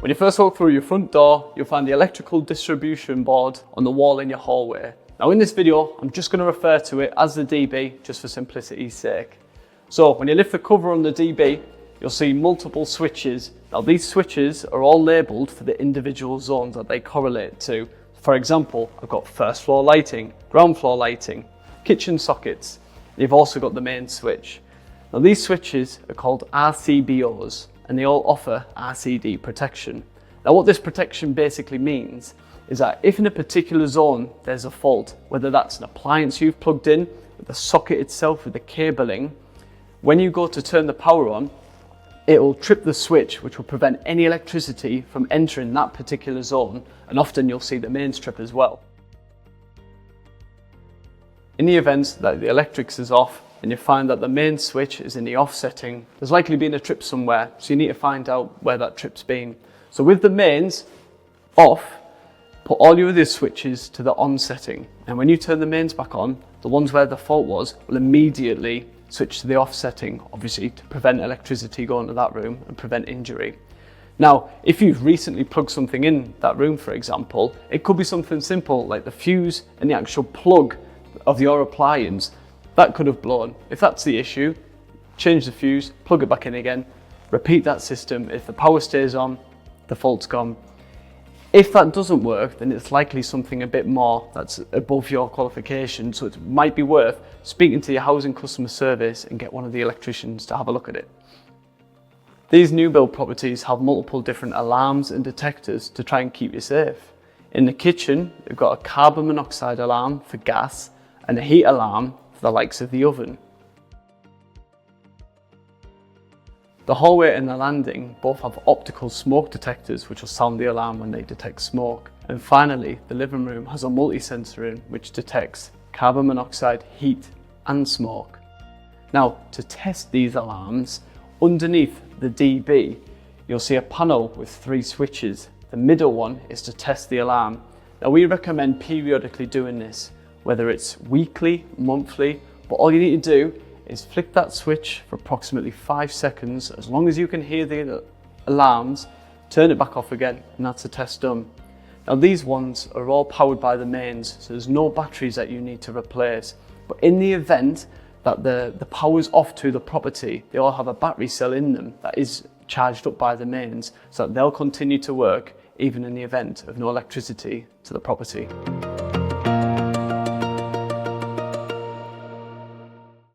When you first walk through your front door, you'll find the electrical distribution board on the wall in your hallway. Now in this video, I'm just going to refer to it as the DB just for simplicity's sake. So when you lift the cover on the DB, you'll see multiple switches. Now these switches are all labelled for the individual zones that they correlate to. For example, I've got first floor lighting, ground floor lighting, kitchen sockets. You've also got the main switch. Now these switches are called RCBOs and they all offer RCD protection. Now what this protection basically means is that if in a particular zone there's a fault, whether that's an appliance you've plugged in, with the socket itself, with the cabling, when you go to turn the power on, it will trip the switch, which will prevent any electricity from entering that particular zone, and often you'll see the mains trip as well. In the event that the electrics is off and you find that the main switch is in the off setting, there's likely been a trip somewhere, so you need to find out where that trip's been. So with the mains off, put all your other switches to the on setting, and when you turn the mains back on, the ones where the fault was will immediately switch to the off setting, obviously to prevent electricity going to that room and prevent injury. Now, if you've recently plugged something in that room, for example, it could be something simple like the fuse and the actual plug of your appliance that could have blown. If that's the issue, change the fuse, plug it back in again, repeat that system. If the power stays on, the fault's gone. If that doesn't work, then it's likely something a bit more that's above your qualification, so it might be worth speaking to your housing customer service and get one of the electricians to have a look at it. These new build properties have multiple different alarms and detectors to try and keep you safe. In the kitchen, they've got a carbon monoxide alarm for gas and a heat alarm for the likes of the oven. The hallway and the landing both have optical smoke detectors which will sound the alarm when they detect smoke. And finally, the living room has a multi-sensor in which detects carbon monoxide, heat and smoke. Now, to test these alarms, underneath the DB, you'll see a panel with 3 switches. The middle one is to test the alarm. Now we recommend periodically doing this, whether it's weekly, monthly, but all you need to do is flick that switch for approximately 5 seconds. As long as you can hear the alarms, turn it back off again, and that's the test done. Now these ones are all powered by the mains, so there's no batteries that you need to replace. But in the event that the power's off to the property, they all have a battery cell in them that is charged up by the mains, so that they'll continue to work even in the event of no electricity to the property.